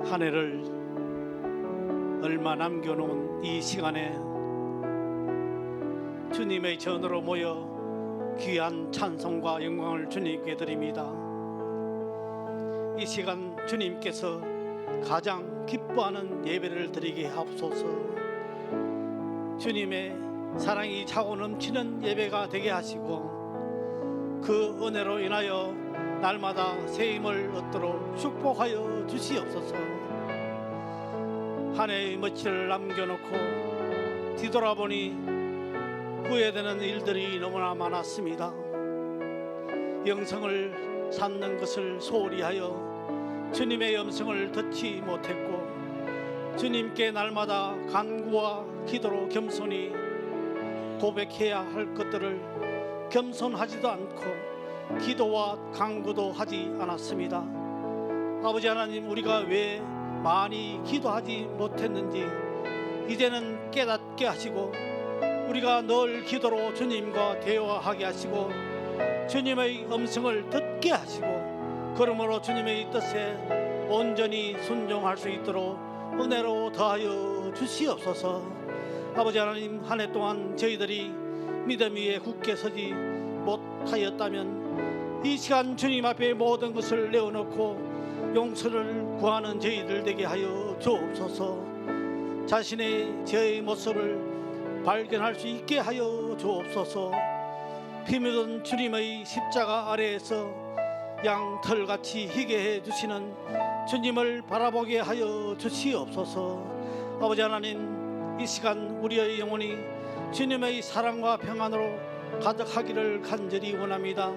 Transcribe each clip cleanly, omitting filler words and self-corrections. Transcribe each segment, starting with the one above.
한 해를 얼마 남겨놓은 이 시간에 주님의 전으로 모여 귀한 찬송과 영광을 주님께 드립니다. 이 시간 주님께서 가장 기뻐하는 예배를 드리게 하옵소서. 주님의 사랑이 차고 넘치는 예배가 되게 하시고 그 은혜로 인하여 날마다 새 힘을 얻도록 축복하여 주시옵소서. 한 해의 며칠을 남겨놓고 뒤돌아보니 후회되는 일들이 너무나 많았습니다. 영성을 쌓는 것을 소홀히 하여 주님의 음성을 듣지 못했고, 주님께 날마다 간구와 기도로 겸손히 고백해야 할 것들을 겸손하지도 않고 기도와 간구도 하지 않았습니다. 아버지 하나님, 우리가 왜 많이 기도하지 못했는지 이제는 깨닫게 하시고, 우리가 늘 기도로 주님과 대화하게 하시고 주님의 음성을 듣게 하시고, 그러므로 주님의 뜻에 온전히 순종할 수 있도록 은혜로 더하여 주시옵소서. 아버지 하나님, 한 해 동안 저희들이 믿음 위에 굳게 서지 못하였다면 이 시간 주님 앞에 모든 것을 내어놓고 용서를 구하는 저희들 되게 하여 주옵소서. 자신의 죄의 모습을 발견할 수 있게 하여 주옵소서. 피 묻은 주님의 십자가 아래에서 양털같이 희게 해주시는 주님을 바라보게 하여 주시옵소서. 아버지 하나님, 이 시간 우리의 영혼이 주님의 사랑과 평안으로 가득하기를 간절히 원합니다.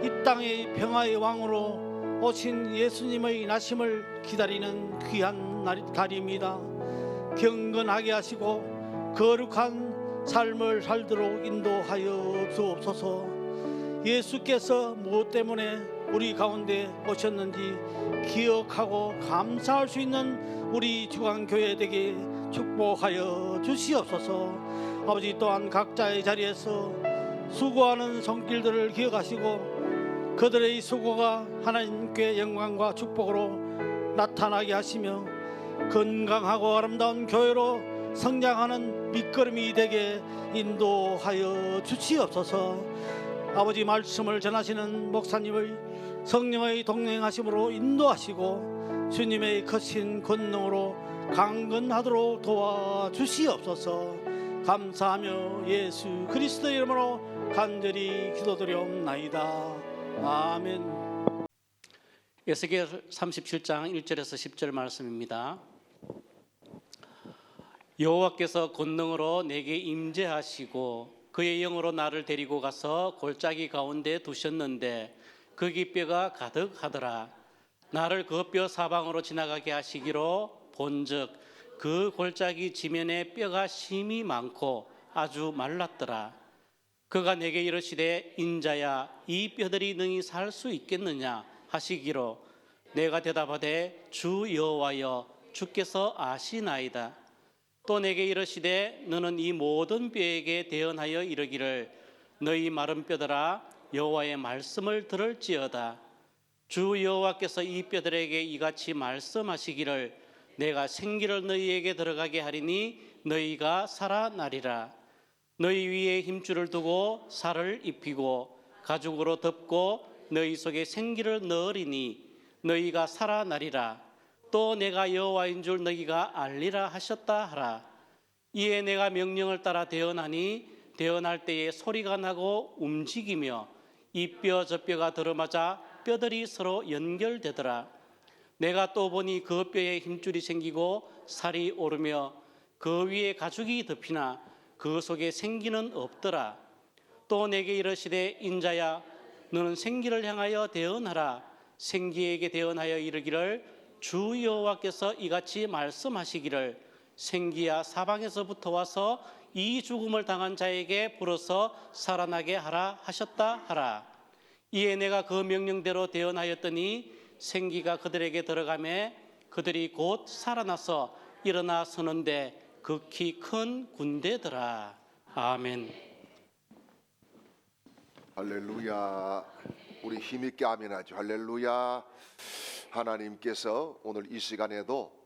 이 땅의 평화의 왕으로 오신 예수님의 나심을 기다리는 귀한 달입니다. 경건하게 하시고 거룩한 삶을 살도록 인도하여 주옵소서. 예수께서 무엇 때문에 우리 가운데 오셨는지 기억하고 감사할 수 있는 우리 주간교회 되게 축복하여 주시옵소서. 아버지, 또한 각자의 자리에서 수고하는 손길들을 기억하시고 그들의 수고가 하나님께 영광과 축복으로 나타나게 하시며 건강하고 아름다운 교회로 성장하는 밑거름이 되게 인도하여 주시옵소서. 아버지, 말씀을 전하시는 목사님을 성령의 동행하심으로 인도하시고 주님의 거친 권능으로 강건하도록 도와주시옵소서. 감사하며 예수 그리스도의 이름으로 간절히 기도드리옵나이다. 아멘. 에스겔 37장 1절에서 10절 말씀입니다. 여호와께서 권능으로 내게 임재하시고 그의 영으로 나를 데리고 가서 골짜기 가운데 두셨는데 거기 뼈가 가득하더라. 나를 그 뼈 사방으로 지나가게 하시기로 본즉 그 골짜기 지면에 뼈가 심이 많고 아주 말랐더라. 그가 내게 이르시되 인자야, 이 뼈들이 능히 살 수 있겠느냐 하시기로 내가 대답하되 주 여호와여, 주께서 아시나이다. 또 내게 이르시되 너는 이 모든 뼈에게 대언하여 이르기를 너희 마른 뼈들아, 여호와의 말씀을 들을지어다. 주 여호와께서 이 뼈들에게 이같이 말씀하시기를 내가 생기를 너희에게 들어가게 하리니 너희가 살아나리라. 너희 위에 힘줄을 두고 살을 입히고 가죽으로 덮고 너희 속에 생기를 넣으리니 너희가 살아나리라. 또 내가 여호와인 줄 너희가 알리라 하셨다 하라. 이에 내가 명령을 따라 대언하니 대언할 때에 소리가 나고 움직이며 이 뼈 저 뼈가 들어맞아 뼈들이 서로 연결되더라. 내가 또 보니 그 뼈에 힘줄이 생기고 살이 오르며 그 위에 가죽이 덮이나 그 속에 생기는 없더라. 또 내게 이르시되 인자야, 너는 생기를 향하여 대언하라. 생기에게 대언하여 이르기를 주 여호와께서 이같이 말씀하시기를 생기야, 사방에서부터 와서 이 죽음을 당한 자에게 불어서 살아나게 하라 하셨다 하라. 이에 내가 그 명령대로 대언하였더니 생기가 그들에게 들어가매 그들이 곧 살아나서 일어나 서는데 극히 큰 군대더라. 아멘. 할렐루야. 우리 힘있게 아멘하죠. 할렐루야. 하나님께서 오늘 이 시간에도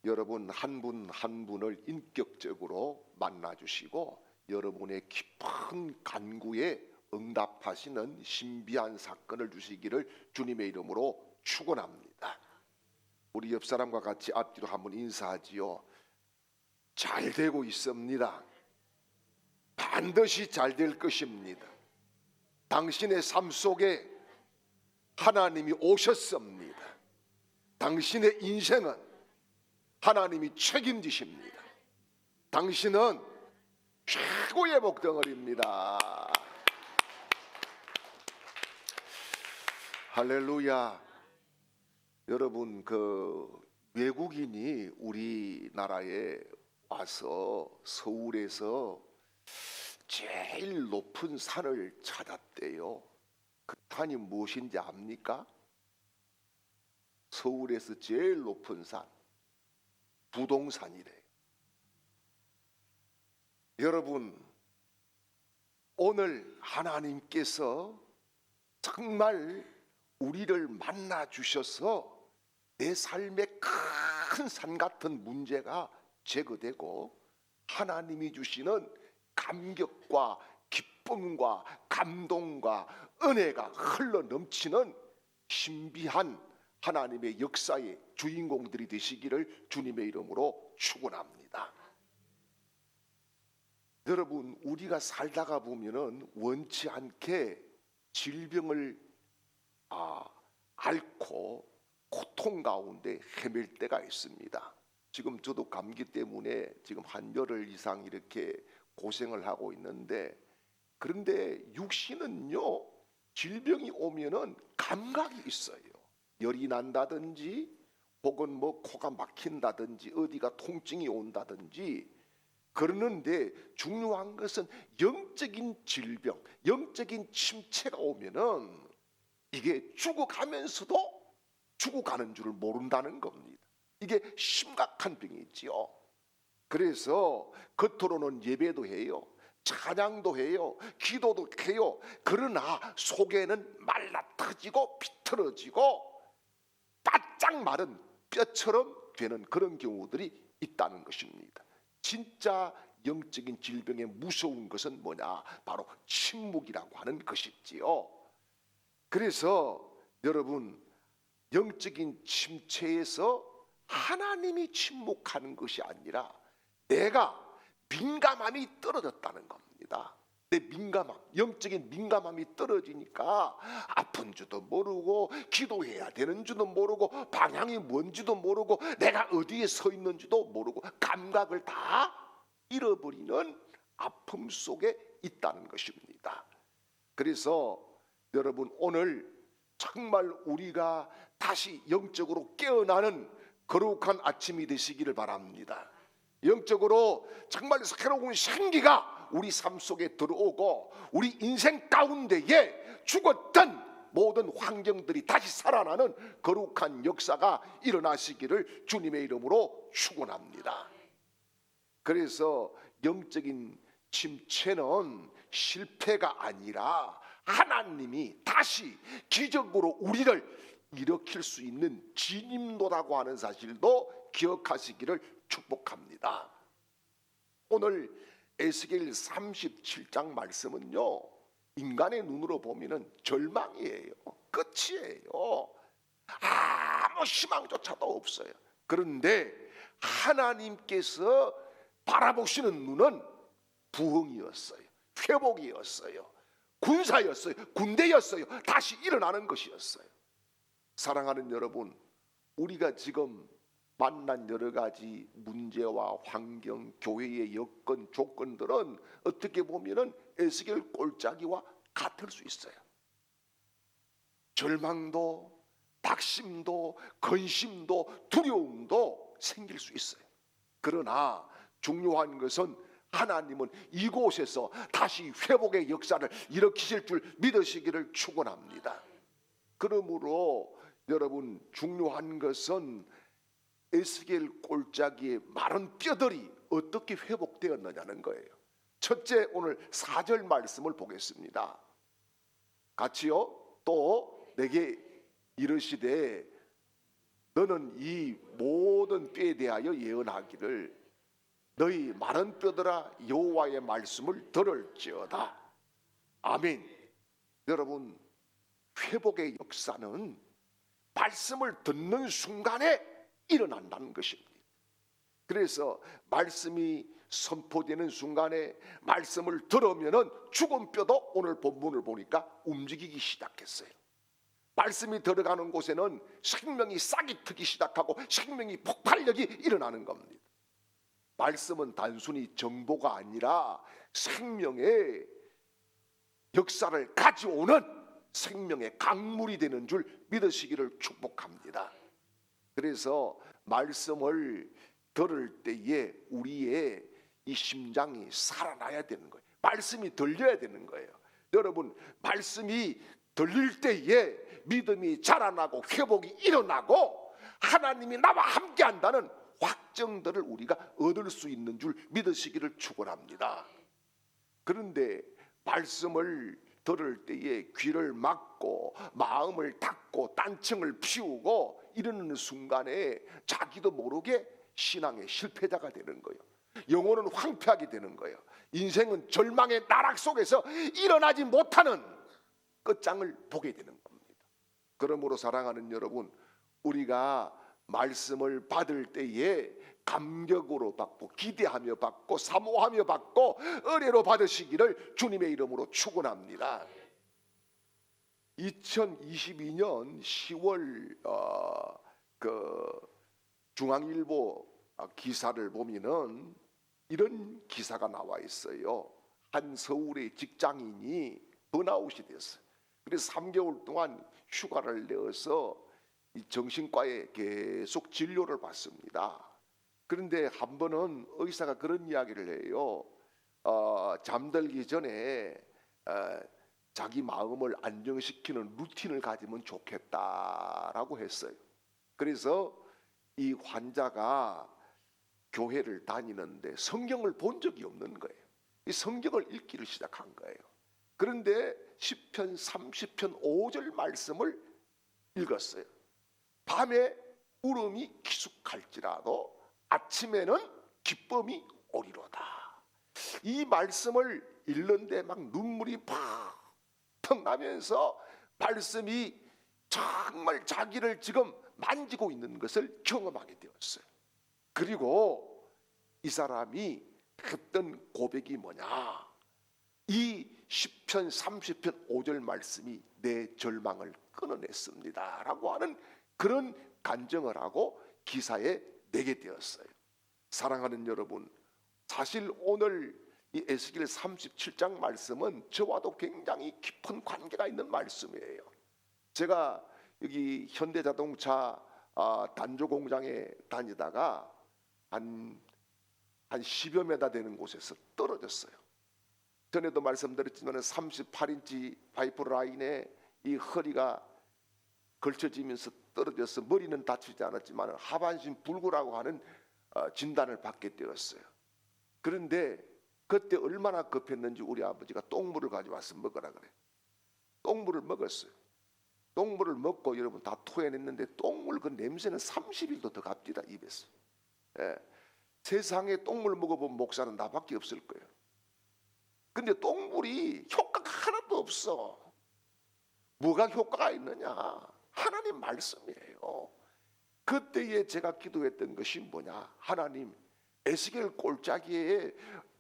여러분 한 분 한 분을 인격적으로 만나 주시고 여러분의 깊은 간구에 응답하시는 신비한 사건을 주시기를 주님의 이름으로 축원합니다. 우리 옆 사람과 같이 앞뒤로 한번 인사하지요. 잘 되고 있습니다. 반드시 잘 될 것입니다. 당신의 삶 속에 하나님이 오셨습니다. 당신의 인생은 하나님이 책임지십니다. 당신은 최고의 복덩어리입니다. 할렐루야. 여러분, 외국인이 우리나라에 와서 서울에서 제일 높은 산을 찾았대요. 그 산이 무엇인지 압니까? 서울에서 제일 높은 산, 부동산이래요. 여러분, 오늘 하나님께서 정말 우리를 만나 주셔서 내 삶의 큰 산 같은 문제가 제거되고 하나님이 주시는 감격과 기쁨과 감동과 은혜가 흘러 넘치는 신비한 하나님의 역사의 주인공들이 되시기를 주님의 이름으로 축원합니다. 여러분, 우리가 살다가 보면은 원치 않게 질병을 앓고 고통 가운데 헤맬 때가 있습니다. 지금 저도 감기 때문에 지금 한 열흘 이상 이렇게 고생을 하고 있는데, 그런데 육신은요, 질병이 오면은 감각이 있어요. 열이 난다든지 혹은 뭐 코가 막힌다든지 어디가 통증이 온다든지 그러는데, 중요한 것은 영적인 질병, 영적인 침체가 오면은 이게 죽어가면서도 죽어가는 줄을 모른다는 겁니다. 이게 심각한 병이지요. 그래서 겉으로는 예배도 해요, 찬양도 해요, 기도도 해요. 그러나 속에는 말라터지고 비틀어지고 바짝 마른 뼈처럼 되는 그런 경우들이 있다는 것입니다. 진짜 영적인 질병의 무서운 것은 뭐냐? 바로 침묵이라고 하는 것이지요. 그래서 여러분, 영적인 침체에서 하나님이 침묵하는 것이 아니라 내가 민감함이 떨어졌다는 겁니다. 내 민감함, 영적인 민감함이 떨어지니까 아픈 줄도 모르고 기도해야 되는 줄도 모르고 방향이 뭔지도 모르고 내가 어디에 서 있는지도 모르고 감각을 다 잃어버리는 아픔 속에 있다는 것입니다. 그래서 여러분, 오늘 정말 우리가 다시 영적으로 깨어나는 거룩한 아침이 되시기를 바랍니다. 영적으로 정말 새로운 생기가 우리 삶 속에 들어오고 우리 인생 가운데에 죽었던 모든 환경들이 다시 살아나는 거룩한 역사가 일어나시기를 주님의 이름으로 축원합니다. 그래서 영적인 침체는 실패가 아니라 하나님이 다시 기적으로 우리를 일으킬 수 있는 진임도라고 하는 사실도 기억하시기를 축복합니다. 오늘 에스겔 37장 말씀은요, 인간의 눈으로 보면은 절망이에요. 끝이에요. 아무 희망조차도 없어요. 그런데 하나님께서 바라보시는 눈은 부흥이었어요. 회복이었어요. 군사였어요. 군대였어요. 다시 일어나는 것이었어요. 사랑하는 여러분, 우리가 지금 만난 여러 가지 문제와 환경, 교회의 여건, 조건들은 어떻게 보면은 에스겔 꼴짜기와 같을 수 있어요. 절망도, 낙심도, 근심도, 두려움도 생길 수 있어요. 그러나 중요한 것은 하나님은 이곳에서 다시 회복의 역사를 일으키실 줄 믿으시기를 축원합니다. 그러므로 여러분, 중요한 것은 에스겔 꼴짜기의 마른 뼈들이 어떻게 회복되었느냐는 거예요. 첫째, 오늘 4절 말씀을 보겠습니다. 같이요. 또 내게 이르시되 너는 이 모든 뼈에 대하여 예언하기를 너희 마른 뼈들아 여호와의 말씀을 들을지어다. 아멘. 여러분, 회복의 역사는 말씀을 듣는 순간에 일어난다는 것입니다. 그래서 말씀이 선포되는 순간에 말씀을 들으면은 죽은 뼈도 오늘 본문을 보니까 움직이기 시작했어요. 말씀이 들어가는 곳에는 생명이 싹이 트기 시작하고 생명이 폭발력이 일어나는 겁니다. 말씀은 단순히 정보가 아니라 생명의 역사를 가져오는 생명의 강물이 되는 줄 믿으시기를 축복합니다. 그래서 말씀을 들을 때에 우리의 이 심장이 살아나야 되는 거예요. 말씀이 들려야 되는 거예요. 여러분, 말씀이 들릴 때에 믿음이 자라나고 회복이 일어나고 하나님이 나와 함께 한다는 확정들을 우리가 얻을 수 있는 줄 믿으시기를 축원합니다. 그런데 말씀을 들을 때에 귀를 막고 마음을 닫고 딴청을 피우고 이러는 순간에 자기도 모르게 신앙의 실패자가 되는 거예요. 영혼은 황폐하게 되는 거예요. 인생은 절망의 나락 속에서 일어나지 못하는 끝장을 보게 되는 겁니다. 그러므로 사랑하는 여러분, 우리가 말씀을 받을 때에 감격으로 받고 기대하며 받고 사모하며 받고 은혜로 받으시기를 주님의 이름으로 축원합니다. 2022년 10월 중앙일보 기사를 보면은 이런 기사가 나와 있어요. 한 서울의 직장인이 번아웃이 됐어요. 그래서 3개월 동안 휴가를 내어서 이 정신과에 계속 진료를 받습니다. 그런데 한 번은 의사가 그런 이야기를 해요. 잠들기 전에 자기 마음을 안정시키는 루틴을 가지면 좋겠다라고 했어요. 그래서 이 환자가 교회를 다니는데 성경을 본 적이 없는 거예요. 이 성경을 읽기를 시작한 거예요. 그런데 시편 30편 5절 말씀을 읽었어요. 밤에 울음이 기숙할지라도 아침에는 기쁨이 오리로다. 이 말씀을 읽는데 막 눈물이 팍 나면서 말씀이 정말 자기를 지금 만지고 있는 것을 경험하게 되었어요. 그리고 이 사람이 했던 고백이 뭐냐? 이 시편 30편 5절 말씀이 내 절망을 끊어냈습니다 라고 하는 그런 간증을 하고 기사에 내게 되었어요. 사랑하는 여러분, 사실 오늘 이 에스겔 37장 말씀은 저와도 굉장히 깊은 관계가 있는 말씀이에요. 제가 여기 현대자동차 단조 공장에 다니다가 한 10여 메다 되는 곳에서 떨어졌어요. 전에도 말씀드렸지만 38인치 파이프 라인에 이 허리가 걸쳐지면서 떨어져서 머리는 다치지 않았지만 하반신 불구라고 하는 진단을 받게 되었어요. 그런데 그때 얼마나 급했는지 우리 아버지가 똥물을 가져와서 먹으라 그래. 똥물을 먹었어요. 똥물을 먹고 여러분 다 토해냈는데 똥물 그 냄새는 30일도 더 갑니다, 입에서. 예. 세상에 똥물 먹어본 목사는 나밖에 없을 거예요. 근데 똥물이 효과가 하나도 없어. 뭐가 효과가 있느냐? 하나님 말씀이에요. 그때에 제가 기도했던 것이 뭐냐? 하나님, 에스겔 골짜기에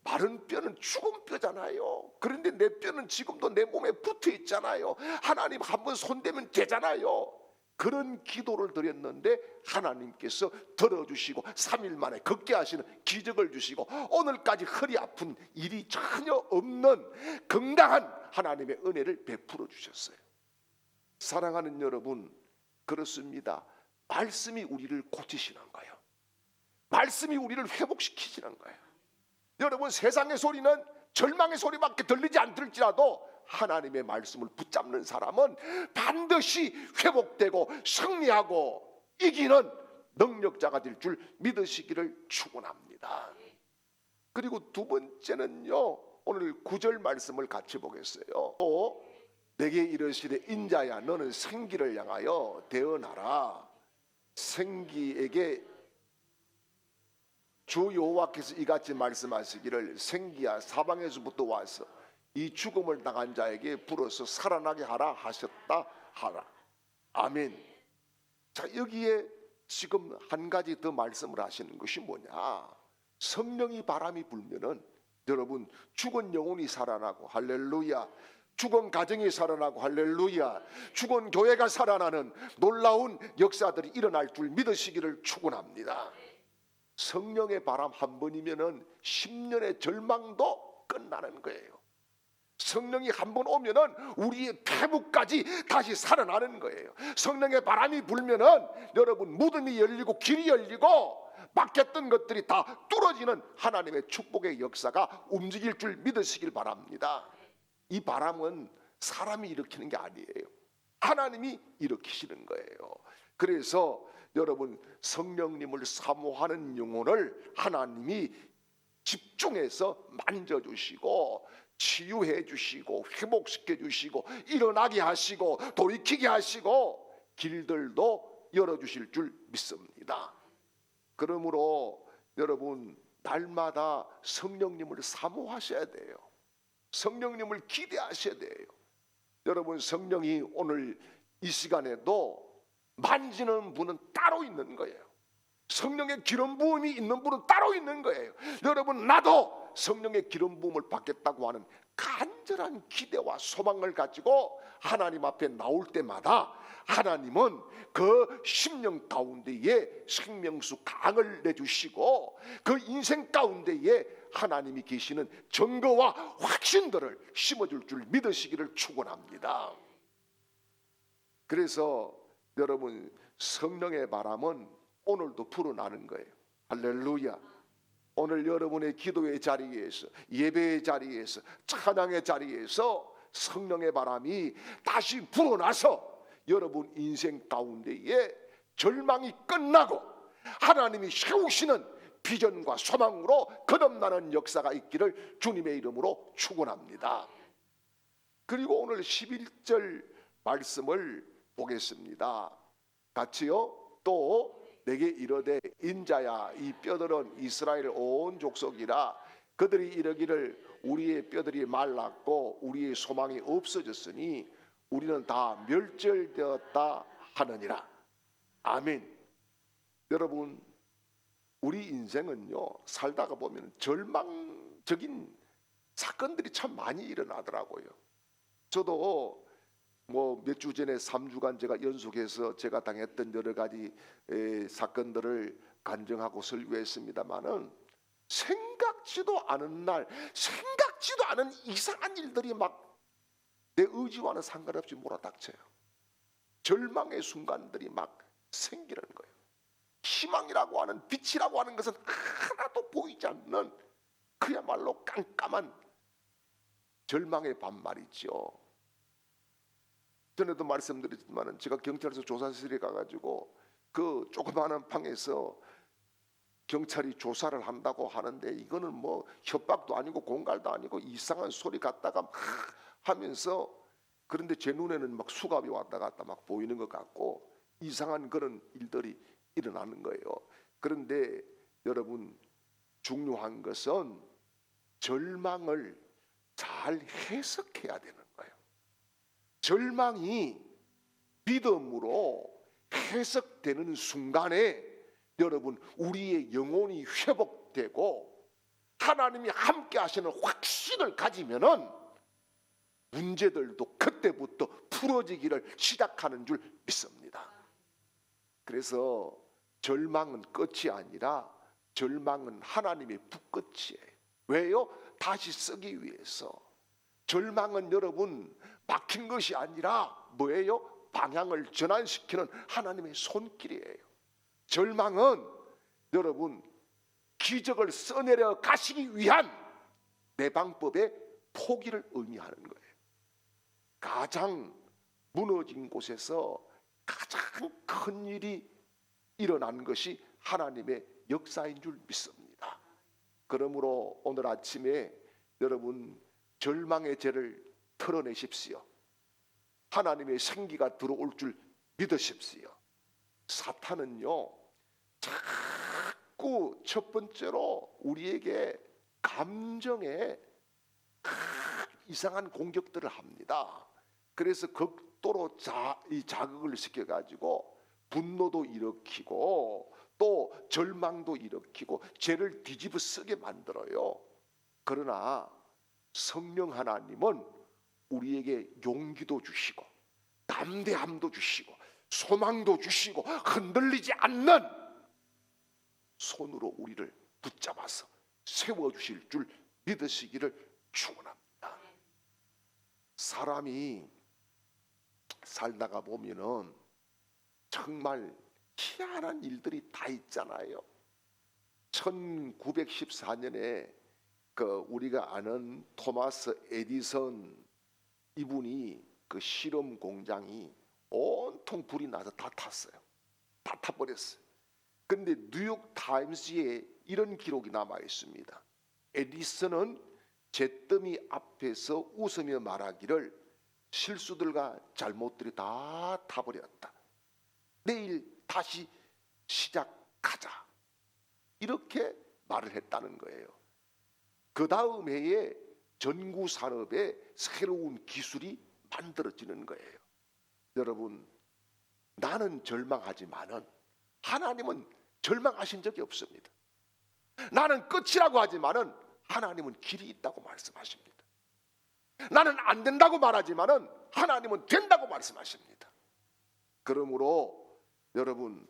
마른 뼈는 죽은 뼈잖아요. 그런데 내 뼈는 지금도 내 몸에 붙어 있잖아요. 하나님 한번 손대면 되잖아요. 그런 기도를 드렸는데 하나님께서 들어주시고 3일 만에 걷게 하시는 기적을 주시고 오늘까지 허리 아픈 일이 전혀 없는 건강한 하나님의 은혜를 베풀어 주셨어요. 사랑하는 여러분, 그렇습니다. 말씀이 우리를 고치시는 거예요. 말씀이 우리를 회복시키시는 거예요. 여러분, 세상의 소리는 절망의 소리밖에 들리지 않을지라도 하나님의 말씀을 붙잡는 사람은 반드시 회복되고 승리하고 이기는 능력자가 될 줄 믿으시기를 축원합니다. 그리고 두 번째는요, 오늘 9절 말씀을 같이 보겠어요. 또 내게 이르시되 인자야 너는 생기를 향하여 대언하라. 생기에게 주 여호와께서 이같이 말씀하시기를 생기야 사방에서부터 와서 이 죽음을 당한 자에게 불어서 살아나게 하라 하셨다 하라. 아멘. 자, 여기에 지금 한 가지 더 말씀을 하시는 것이 뭐냐? 성령이 바람이 불면은 여러분 죽은 영혼이 살아나고 할렐루야, 죽은 가정이 살아나고 할렐루야, 죽은 교회가 살아나는 놀라운 역사들이 일어날 줄 믿으시기를 축원합니다. 성령의 바람 한 번이면은 10년의 절망도 끝나는 거예요. 성령이 한 번 오면은 우리의 폐부까지 다시 살아나는 거예요. 성령의 바람이 불면은 여러분 무덤이 열리고 길이 열리고 막혔던 것들이 다 뚫어지는 하나님의 축복의 역사가 움직일 줄 믿으시길 바랍니다. 이 바람은 사람이 일으키는 게 아니에요. 하나님이 일으키시는 거예요. 그래서 여러분 성령님을 사모하는 영혼을 하나님이 집중해서 만져주시고 치유해 주시고 회복시켜 주시고 일어나게 하시고 돌이키게 하시고 길들도 열어주실 줄 믿습니다. 그러므로 여러분 날마다 성령님을 사모하셔야 돼요. 성령님을 기대하셔야 돼요. 여러분 성령이 오늘 이 시간에도 만지는 분은 따로 있는 거예요. 성령의 기름 부음이 있는 분은 따로 있는 거예요. 여러분 나도 성령의 기름 부음을 받겠다고 하는 간절한 기대와 소망을 가지고 하나님 앞에 나올 때마다 하나님은 그 심령 가운데에 생명수 강을 내주시고 그 인생 가운데에 하나님이 계시는 증거와 확신들을 심어줄 줄 믿으시기를 축원합니다. 그래서 여러분 성령의 바람은 오늘도 불어나는 거예요. 할렐루야. 오늘 여러분의 기도의 자리에서 예배의 자리에서 찬양의 자리에서 성령의 바람이 다시 불어나서 여러분 인생 가운데에 절망이 끝나고 하나님이 세우시는 비전과 소망으로 거듭나는 역사가 있기를 주님의 이름으로 축원합니다. 그리고 오늘 11절 말씀을 보겠습니다. 같이요. 또 내게 이르되 인자야 이 뼈들은 이스라엘 온 족속이라 그들이 이르기를 우리의 뼈들이 말랐고 우리의 소망이 없어졌으니 우리는 다 멸절되었다 하느니라. 아멘. 여러분 우리 인생은요 살다가 보면 절망적인 사건들이 참 많이 일어나더라고요. 저도 뭐 몇 주 전에 3주간 제가 연속해서 제가 당했던 여러 가지 사건들을 간증하고 설교했습니다마는 생각지도 않은 날 생각지도 않은 이상한 일들이 막 내 의지와는 상관없이 몰아닥쳐요. 절망의 순간들이 막 생기는 거예요. 희망이라고 하는 빛이라고 하는 것은 하나도 보이지 않는 그야말로 깜깜한 절망의 밤 말이죠. 전에도 말씀드렸지만 제가 경찰서 조사실에 가가지고 그 조그마한 방에서 경찰이 조사를 한다고 하는데 이거는 뭐 협박도 아니고 공갈도 아니고 이상한 소리 갖다가 막 하면서 그런데 제 눈에는 막 수갑이 왔다 갔다 막 보이는 것 같고 이상한 그런 일들이 일어나는 거예요. 그런데 여러분 중요한 것은 절망을 잘 해석해야 되는 거예요. 절망이 믿음으로 해석되는 순간에 여러분 우리의 영혼이 회복되고 하나님이 함께 하시는 확신을 가지면은 문제들도 그때부터 풀어지기를 시작하는 줄 믿습니다. 그래서 절망은 끝이 아니라 절망은 하나님의 붓끝이에요. 왜요? 다시 쓰기 위해서. 절망은 여러분 막힌 것이 아니라 뭐예요? 방향을 전환시키는 하나님의 손길이에요. 절망은 여러분 기적을 써내려 가시기 위한 내 방법의 포기를 의미하는 거예요. 가장 무너진 곳에서 가장 큰 일이 일어난 것이 하나님의 역사인 줄 믿습니다. 그러므로 오늘 아침에 여러분 절망의 죄를 털어내십시오. 하나님의 생기가 들어올 줄 믿으십시오. 사탄은요 자꾸 첫 번째로 우리에게 감정에 이상한 공격들을 합니다. 그래서 극도로 이 자극을 시켜가지고 분노도 일으키고 또 절망도 일으키고 죄를 뒤집어 쓰게 만들어요. 그러나 성령 하나님은 우리에게 용기도 주시고 담대함도 주시고 소망도 주시고 흔들리지 않는 손으로 우리를 붙잡아서 세워주실 줄 믿으시기를 축원합니다. 사람이 살다가 보면은 정말 희한한 일들이 다 있잖아요. 1914년에 우리가 아는 토마스 에디슨 이분이 그 실험 공장이 온통 불이 나서 다 탔어요. 다 타버렸어요. 근데 뉴욕 타임스에 이런 기록이 남아 있습니다. 에디슨은 잿더미 앞에서 웃으며 말하기를 실수들과 잘못들이 다 타버렸다. 내일 다시 시작하자. 이렇게 말을 했다는 거예요. 그 다음 해에 전구 산업에 새로운 기술이 만들어지는 거예요. 여러분, 나는 절망하지만은 하나님은 절망하신 적이 없습니다. 나는 끝이라고 하지만은 하나님은 길이 있다고 말씀하십니다. 나는 안 된다고 말하지만은 하나님은 된다고 말씀하십니다. 그러므로 여러분,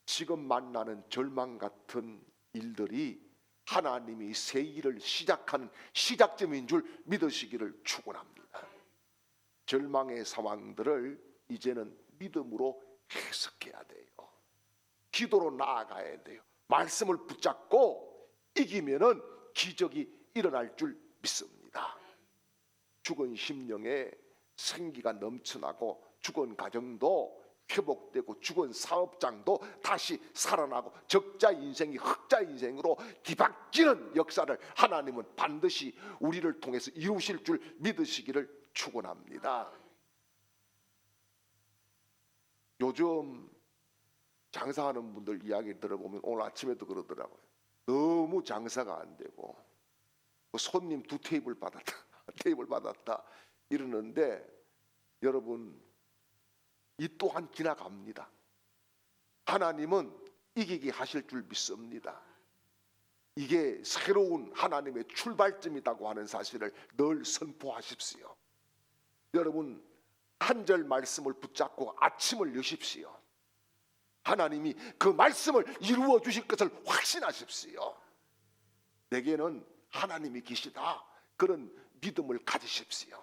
지금 만나는 절망 같은 일들이 하나님이 새 일을 시작하는 시작점인 줄 믿으시기를 축원합니다. 절망의 상황들을 이제는 믿음으로 해석해야 돼요. 기도로 나아가야 돼요. 말씀을 붙잡고 이기면은 기적이 일어날 줄 믿습니다. 죽은 심령에 생기가 넘쳐나고 죽은 가정도 회복되고 죽은 사업장도 다시 살아나고 적자 인생이 흑자 인생으로 뒤바뀌는 역사를 하나님은 반드시 우리를 통해서 이루실 줄 믿으시기를 축원합니다. 요즘 장사하는 분들 이야기 들어보면 오늘 아침에도 그러더라고요. 너무 장사가 안 되고 손님 2테이블 받았다 테이블 받았다 이러는데 여러분, 이 또한 지나갑니다. 하나님은 이기게 하실 줄 믿습니다. 이게 새로운 하나님의 출발점이라고 하는 사실을 늘 선포하십시오. 여러분, 한 절 말씀을 붙잡고 아침을 여십시오. 하나님이 그 말씀을 이루어 주실 것을 확신하십시오. 내게는 하나님이 계시다. 그런 믿음을 가지십시오.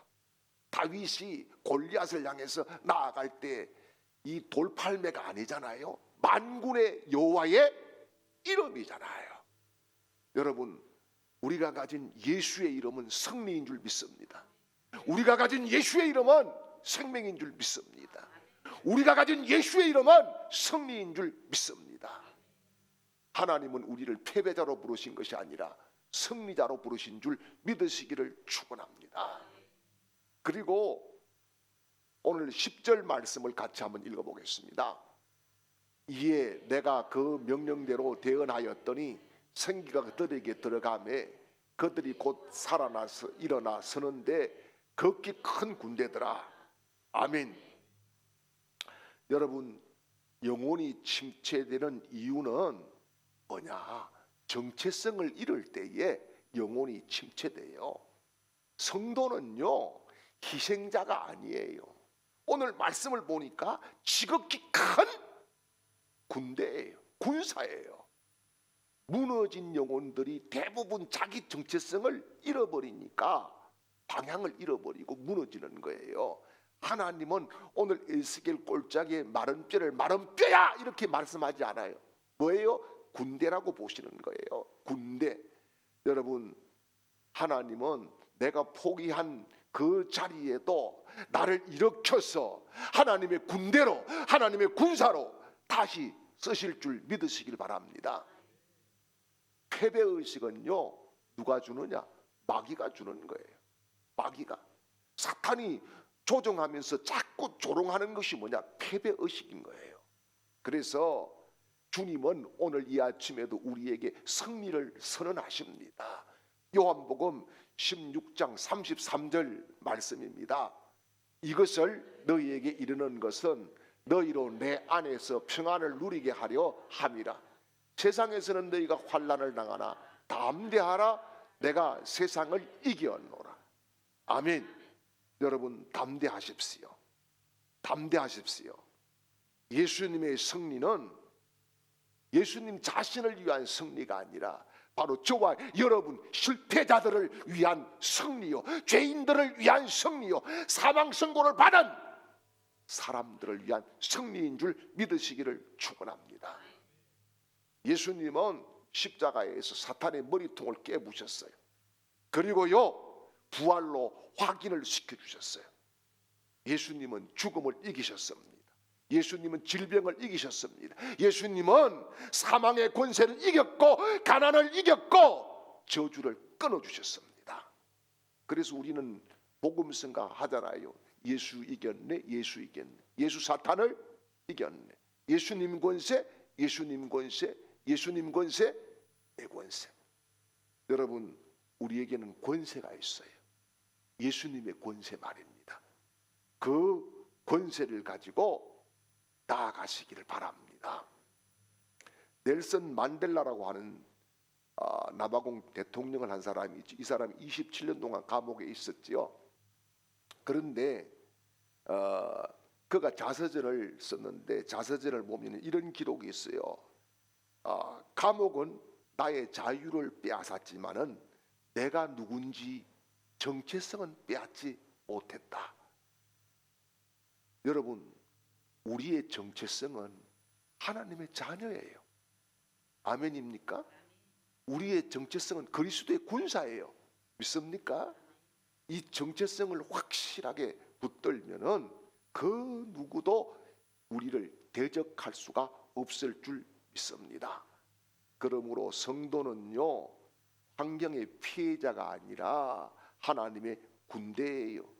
다윗이 골리앗을 향해서 나아갈 때 이 돌팔매가 아니잖아요. 만군의 여호와의 이름이잖아요. 여러분, 우리가 가진 예수의 이름은 승리인 줄 믿습니다. 우리가 가진 예수의 이름은 생명인 줄 믿습니다. 우리가 가진 예수의 이름은 승리인 줄 믿습니다. 하나님은 우리를 패배자로 부르신 것이 아니라 승리자로 부르신 줄 믿으시기를 축원합니다. 그리고 오늘 10절 말씀을 같이 한번 읽어보겠습니다. 이에 내가 그 명령대로 대언하였더니 생기가 그들에게 들어가매 그들이 곧 살아나서 일어나 서는데 극히 큰 군대더라. 아멘. 여러분, 영혼이 침체되는 이유는 뭐냐? 정체성을 잃을 때에 영혼이 침체돼요. 성도는요, 희생자가 아니에요. 오늘 말씀을 보니까 지극히 큰 군대예요. 군사예요. 무너진 영혼들이 대부분 자기 정체성을 잃어버리니까 방향을 잃어버리고 무너지는 거예요. 하나님은 오늘 에스겔 꼴짝에 마른 뼈를 마른 뼈야 이렇게 말씀하지 않아요. 뭐예요? 군대라고 보시는 거예요. 군대. 여러분, 하나님은 내가 포기한 그 자리에도 나를 일으켜서 하나님의 군대로, 하나님의 군사로 다시 쓰실 줄 믿으시길 바랍니다. 패배의식은요, 누가 주느냐? 마귀가 주는 거예요. 마귀가. 사탄이 조종하면서 자꾸 조롱하는 것이 뭐냐? 패배의식인 거예요. 그래서 주님은 오늘 이 아침에도 우리에게 승리를 선언하십니다. 요한복음 16장 33절 말씀입니다. 이것을 너희에게 이르는 것은 너희로 내 안에서 평안을 누리게 하려 함이라. 세상에서는 너희가 환난을 당하나 담대하라, 내가 세상을 이겼노라. 아멘. 여러분, 담대하십시오. 담대하십시오. 예수님의 승리는 예수님 자신을 위한 승리가 아니라 바로 저와 여러분 실패자들을 위한 승리요, 죄인들을 위한 승리요, 사망 선고를 받은 사람들을 위한 승리인 줄 믿으시기를 축원합니다. 예수님은 십자가에서 사탄의 머리통을 깨부셨어요. 그리고요, 부활로 확인을 시켜주셨어요. 예수님은 죽음을 이기셨습니다. 예수님은 질병을 이기셨습니다. 예수님은 사망의 권세를 이겼고 가난을 이겼고 저주를 끊어주셨습니다. 그래서 우리는 복음성가 하잖아요. 예수 이겼네, 예수 이겼네. 예수 사탄을 이겼네. 예수님 권세, 예수님 권세, 예수님 권세, 내 권세. 여러분, 우리에게는 권세가 있어요. 예수님의 권세 말입니다. 그 권세를 가지고 나아가시기를 바랍니다. 넬슨 만델라라고 하는 남아공 대통령을 한 사람이 있지. 이 사람이 27년 동안 감옥에 있었지요. 그런데 그가 자서전을 썼는데 자서전을 보면 이런 기록이 있어요. 감옥은 나의 자유를 빼앗았지만은 내가 누군지 정체성은 빼앗지 못했다. 여러분, 우리의 정체성은 하나님의 자녀예요. 아멘입니까? 우리의 정체성은 그리스도의 군사예요. 믿습니까? 이 정체성을 확실하게 붙들면은 그 누구도 우리를 대적할 수가 없을 줄 믿습니다. 그러므로 성도는요, 환경의 피해자가 아니라 하나님의 군대예요.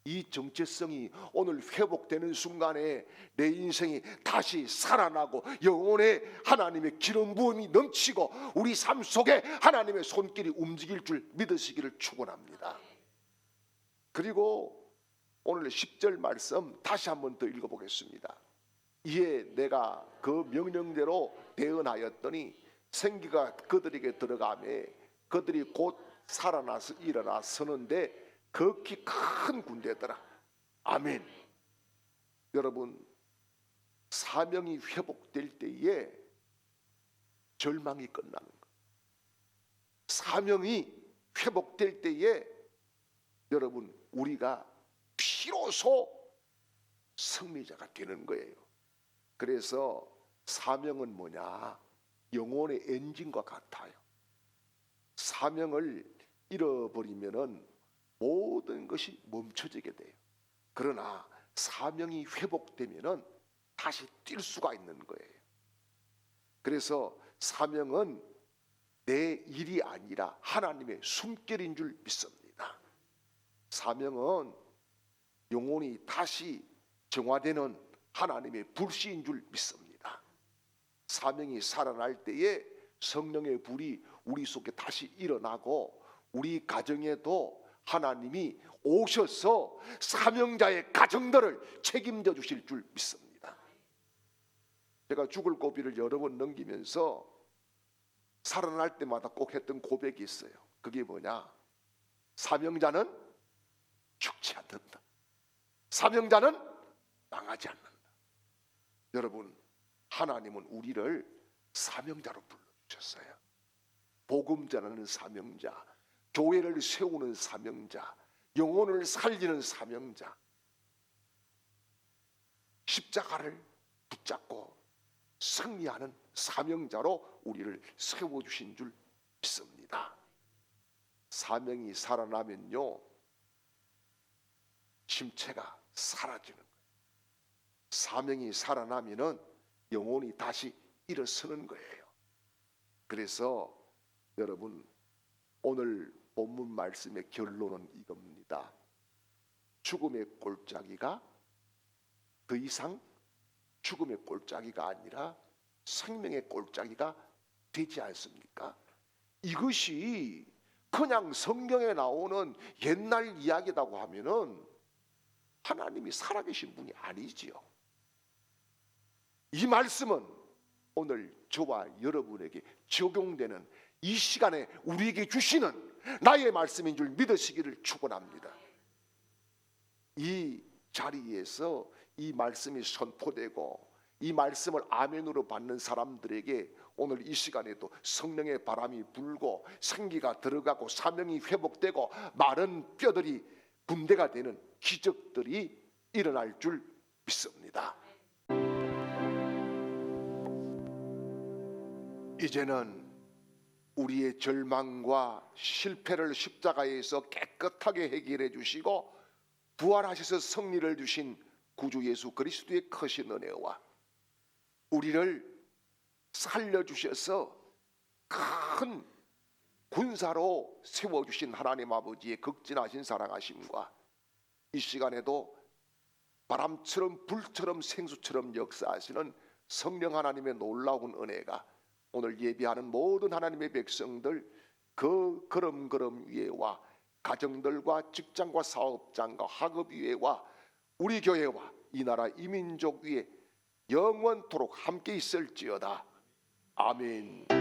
이 정체성이 오늘 회복되는 순간에 내 인생이 다시 살아나고 영혼에 하나님의 기름 부음이 넘치고 우리 삶 속에 하나님의 손길이 움직일 줄 믿으시기를 축원합니다. 그리고 오늘 10절 말씀 다시 한번 더 읽어보겠습니다. 이에 내가 그 명령대로 대언하였더니 생기가 그들에게 들어가매 그들이 곧 살아나서 일어나 서는데 극히 큰 군대더라. 아멘. 여러분, 사명이 회복될 때에 절망이 끝나는 것. 사명이 회복될 때에 여러분, 우리가 비로소 승리자가 되는 거예요. 그래서 사명은 뭐냐? 영혼의 엔진과 같아요. 사명을 잃어버리면은 모든 것이 멈춰지게 돼요. 그러나 사명이 회복되면은 다시 뛸 수가 있는 거예요. 그래서 사명은 내 일이 아니라 하나님의 숨결인 줄 믿습니다. 사명은 영혼이 다시 정화되는 하나님의 불씨인 줄 믿습니다. 사명이 살아날 때에 성령의 불이 우리 속에 다시 일어나고 우리 가정에도 하나님이 오셔서 사명자의 가정들을 책임져 주실 줄 믿습니다. 제가 죽을 고비를 여러 번 넘기면서 살아날 때마다 꼭 했던 고백이 있어요. 그게 뭐냐? 사명자는 죽지 않는다. 사명자는 망하지 않는다. 여러분, 하나님은 우리를 사명자로 불러주셨어요. 복음 전하는 사명자, 교회를 세우는 사명자, 영혼을 살리는 사명자, 십자가를 붙잡고 승리하는 사명자로 우리를 세워주신 줄 믿습니다. 사명이 살아나면요, 침체가 사라지는 거예요. 사명이 살아나면은 영혼이 다시 일어서는 거예요. 그래서 여러분, 오늘 본문 말씀의 결론은 이겁니다. 죽음의 골짜기가 더 이상 죽음의 골짜기가 아니라 생명의 골짜기가 되지 않습니까? 이것이 그냥 성경에 나오는 옛날 이야기라고 하면은 하나님이 살아계신 분이 아니지요. 이 말씀은 오늘 저와 여러분에게 적용되는 이 시간에 우리에게 주시는 나의 말씀인 줄 믿으시기를 축원합니다. 이 자리에서 이 말씀이 선포되고 이 말씀을 아멘으로 받는 사람들에게 오늘 이 시간에도 성령의 바람이 불고 생기가 들어가고 사명이 회복되고 마른 뼈들이 군대가 되는 기적들이 일어날 줄 믿습니다. 이제는 우리의 절망과 실패를 십자가에서 깨끗하게 해결해 주시고 부활하셔서 승리를 주신 구주 예수 그리스도의 크신 은혜와 우리를 살려주셔서 큰 군사로 세워주신 하나님 아버지의 극진하신 사랑하심과 이 시간에도 바람처럼 불처럼 생수처럼 역사하시는 성령 하나님의 놀라운 은혜가 오늘 예배하는 모든 하나님의 백성들 그 걸음걸음 위에와 가정들과 직장과 사업장과 학업 위에와 우리 교회와 이 나라 이민족 위에 영원토록 함께 있을지어다. 아멘.